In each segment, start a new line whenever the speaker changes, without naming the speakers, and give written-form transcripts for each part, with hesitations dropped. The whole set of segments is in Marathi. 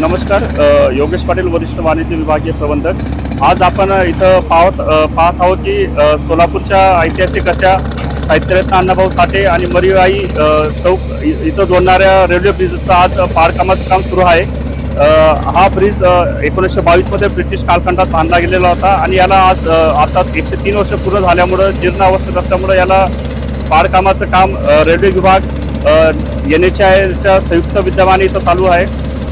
नमस्कार. योगेश पाटील, वरिष्ठ वाणिज्य विभागीय प्रबंधक. आज आपण इथं पाहत आहोत की सोलापूरच्या ऐतिहासिक अशा साहित्यरत्न अण्णाभाऊ साठे आणि मरीबाई चौक इथं जोडणाऱ्या रेल्वे ब्रिजचं आज पाडकामाचं काम सुरू आहे. हा ब्रिज 1922मध्ये ब्रिटिश कालखंडात बांधला गेलेला होता आणि याला आज आता 103 वर्ष पूर्ण झाल्यामुळं जीर्णावस्थेत असल्यामुळं याला पाडकामाचं काम रेल्वे विभाग NHAIच्या संयुक्त विद्यमाने इथं चालू आहे.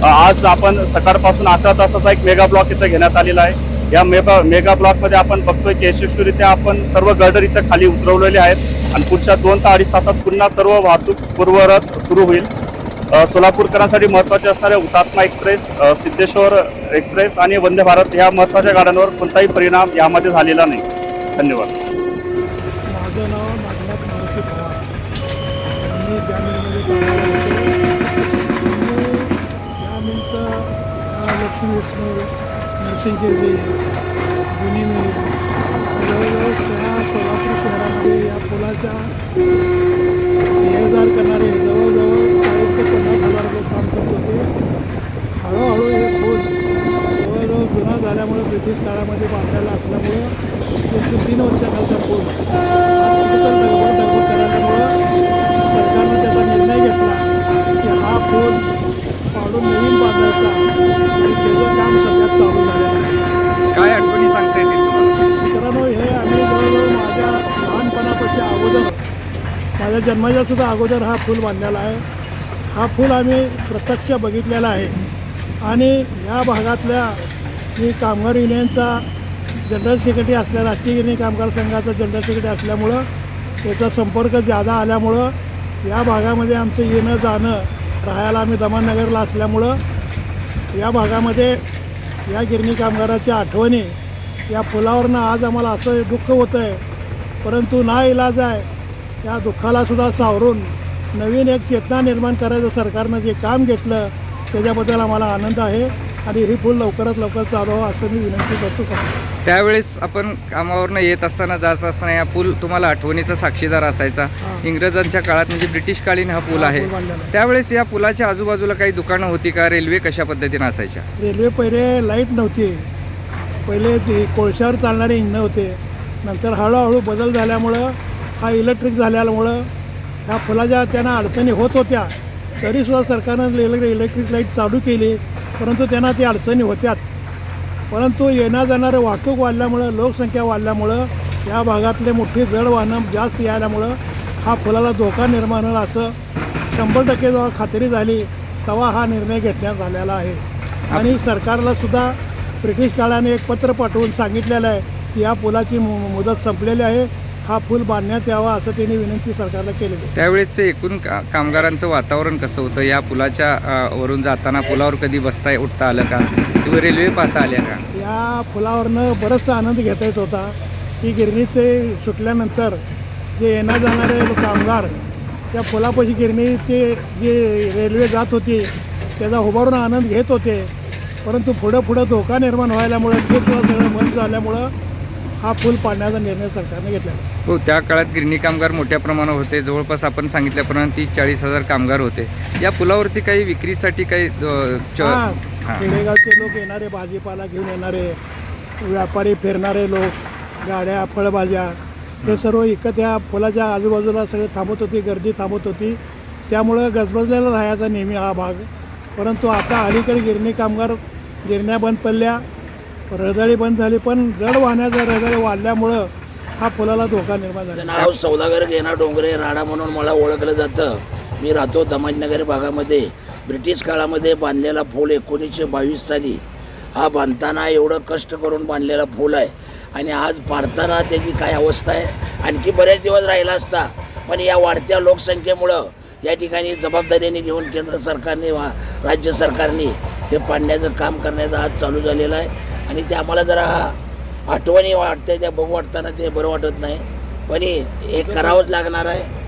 आज आपण सकाळपासून 18 तासाचा एक मेगा ब्लॉक इथं घेण्यात आलेला आहे. या मेगा ब्लॉकमध्ये आपण बघतोय की यशस्वीरित्या आपण सर्व गर्डर इथं खाली उतरवलेले आहेत आणि पुढच्या 2 ते 2.5 तासात पुन्हा सर्व वाहतूक पूर्ववत सुरू होईल. सोलापूरकरांसाठी महत्त्वाचे असणारे हुतात्मा एक्सप्रेस, सिद्धेश्वर एक्सप्रेस आणि वंदे भारत ह्या महत्त्वाच्या गाड्यांवर कोणताही परिणाम यामध्ये झालेला नाही. धन्यवाद.
माझं नाव नागनाथ मारुती पवार. मी ज्या मिलमध्ये या मिलचं लक्ष्मी विष्णू नरसिंहगिरी जुनी मिल जवळजवळ सोलापूर शहरामध्ये या पुलाच्या ये-जा करणारे जवळजवळ 40 ते 50,000 लोक काम करत होते. हळूहळू हे पूल जवळजवळ जुना झाल्यामुळे ब्रिटिश काळामध्ये बांधलेला असल्यामुळं 103 वर्षाखालचा पूल दगड करायल्यामुळं सरकारनं त्याचा निर्णय घेतला की हा पूल पाडून नवीन बांधायचा आणि त्याचं काम सध्या चालू झालेलं आहे.
काय आठवणी सांगता येतील तुम्हाला?
मित्रांनो, हे आम्ही जवळजवळ माझ्या लहानपणापासून अगोदर माझ्या जन्माच्या सुद्धा अगोदर हा पूल बांधलेला आहे. हा पूल आम्ही प्रत्यक्ष बघितलेला आहे आणि या भागातल्या मी कामगार युनियनचा जनरल सेक्रेटरी असल्या राष्ट्रीय गिरणी कामगार संघाचा जनरल सेक्रेटरी असल्यामुळं त्याचा संपर्क जादा आल्यामुळं या भागामध्ये आमचं येणं जाणं राहायला आम्ही दमाननगरला असल्यामुळं या भागामध्ये या गिरणी कामगाराच्या आठवणी या पुलावरनं आज आम्हाला असं दुःख होतं आहे, परंतु नाइलाज आहे. या दुःखालासुद्धा सावरून नवीन एक चेतना निर्माण करायचं सरकारनं जे काम घेतलं त्याच्याबद्दल आम्हाला आनंद आहे आणि ही पूल लवकरात लवकर चालू व्हावं असं मी विनंती करतो.
त्यावेळेस आपण कामावरनं येत असताना जात असताना या पूल तुम्हाला आठवणीचा साक्षीदार असायचा. इंग्रजांच्या काळात म्हणजे ब्रिटिशकालीन हा पूल आहे. त्यावेळेस या पुलाच्या आजूबाजूला काही दुकानं होती का? रेल्वे कशा पद्धतीनं असायच्या?
रेल्वे पहिले लाईट नव्हती, पहिले ते कोळशावर चालणारे इंधनं होते. नंतर हळूहळू बदल झाल्यामुळं हा इलेक्ट्रिक झाल्यामुळं ह्या पुलाच्या त्यांना अडचणी होत होत्या. तरीसुद्धा सरकारनं इलेक्ट्रिक लाईट चालू केली, परंतु त्यांना ती अडचणी होत्यात. परंतु येण्या जाणारे वाहतूक वाढल्यामुळं, लोकसंख्या वाढल्यामुळं या भागातले मोठी जड वाहनं जास्त यायल्यामुळं हा पुलाला धोका निर्माण होईल असं 100% जेव्हा खात्री झाली तेव्हा हा निर्णय घेण्यात आलेला आहे. आणि सरकारला सुद्धा ब्रिटिश काळाने एक पत्र पाठवून सांगितलेलं आहे की या पुलाची मुदत संपलेली आहे, हा पूल बांधण्यात यावा असं त्यांनी विनंती सरकारला केलेली आहे.
त्यावेळेसचं एकूण कामगारांचं वातावरण कसं होतं? या पुलाच्या वरून जाताना पुलावर कधी बसता उठता आलं का? किंवा रेल्वे पाहता आल्या का?
या पुलावरनं बराचसा आनंद घेता येत होता की गिरणीचे सुटल्यानंतर जे येणार जाणारे कामगार त्या पुलापाशी गिरणीचे जे रेल्वे जात होती त्याचा उभारून आनंद घेत होते. परंतु पुढं धोका निर्माण व्हायल्यामुळं ते सुद्धा सगळं बंद झाल्यामुळं हा पूल पाडण्याचा निर्णय सरकारने घेतला.
हो, त्या काळात गिरणी कामगार मोठ्या प्रमाणावर होते. जवळपास आपण सांगितल्याप्रमाणे 30-40 हजार कामगार होते. या पुलावरती काही विक्रीसाठी काही
खेडेगावचे लोक येणारे, भाजीपाला घेऊन येणारे व्यापारी, फिरणारे लोक, गाड्या, फळभाज्या हे सर्व इकत या पुलाच्या आजूबाजूला सगळे थांबत होती, गर्दी थांबत होती. त्यामुळं गजबजलेला राहायचा नेहमी हा भाग. परंतु आता अलीकडे गिरणी कामगार गिरण्या बंद पडल्या, रहदारी बंद झाली, पण जड वाहनाच्या रहदारी वाढल्यामुळं हा पुलाला धोका निर्माण झाला.
नाव सौदागर गेना डोंगरे राणा म्हणून मला ओळखलं जातं. मी राहतो दमाजनगर भागामध्ये. ब्रिटिश काळामध्ये बांधलेला पूल 1922 साली हा बांधताना एवढं कष्ट करून बांधलेला पूल आहे आणि आज पाडताना त्याची काय अवस्था आहे. आणखी बरेच दिवस राहिला असता, पण या वाढत्या लोकसंख्येमुळं या ठिकाणी जबाबदारीने घेऊन केंद्र सरकारने राज्य सरकारने हे पाडण्याचं काम करण्याचं आज चालू झालेलं आहे आणि ते आम्हाला जरा आठवणी वाटते. त्या बघू वाटताना ते बरं वाटत नाही, पण हे करावंच लागणार आहे.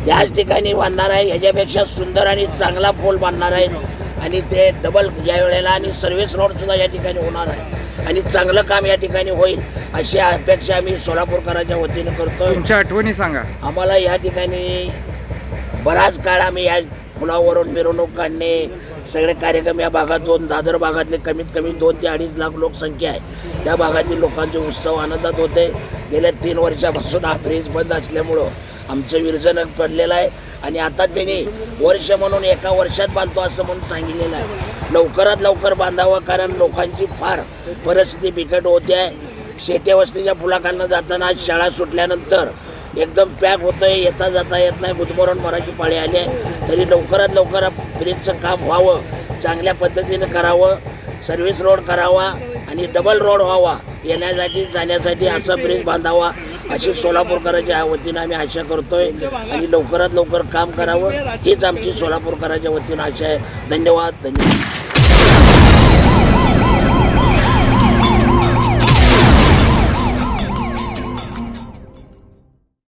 त्याच ठिकाणी बांधणार आहे, ह्याच्यापेक्षा सुंदर आणि चांगला पूल बांधणार आहे आणि ते डबल या वेळेला आणि सर्व्हिस रोडसुद्धा या ठिकाणी होणार आहे आणि चांगलं काम या ठिकाणी होईल अशी अपेक्षा आम्ही सोलापूरकरांच्या वतीनं करतो.
तुमच्या आठवणी सांगा.
आम्हाला या ठिकाणी बराच काळ आम्ही या पुलावरून मिरवणूक काढणे, सगळे कार्यक्रम या भागातून, दादर भागातले कमीत कमी 2 ते 2.5 लाख लोकसंख्या आहे. त्या भागातील लोकांचे उत्सव आनंदात होते. गेल्या 3 वर्षापासून हा ब्रिज बंद असल्यामुळं आमचं विरजन पडलेलं आहे आणि आता त्यांनी वर्ष म्हणून एका वर्षात बांधतो असं म्हणून सांगितलेलं आहे. लवकरात लवकर बांधावं, कारण लोकांची फार परिस्थिती बिकट होते आहे. शेट्या वस्तीच्या पुलाखालनं जाताना आज शाळा सुटल्यानंतर एकदम पॅक होतं आहे, येता जाता येत नाही, गुदमरून मराठी पाळी आली आहे. तरी लवकरात लवकर ब्रिजचं काम व्हावं, चांगल्या पद्धतीनं करावं, सर्व्हिस रोड करावा आणि डबल रोड व्हावा, येण्यासाठी जाण्यासाठी असा ब्रिज बांधावा अशी सोलापूरकरांच्या वतीनं आम्ही आशा करतोय आणि लवकरात लवकर काम करावं हीच आमची सोलापूरकरांच्या वतीनं आशा आहे. धन्यवाद.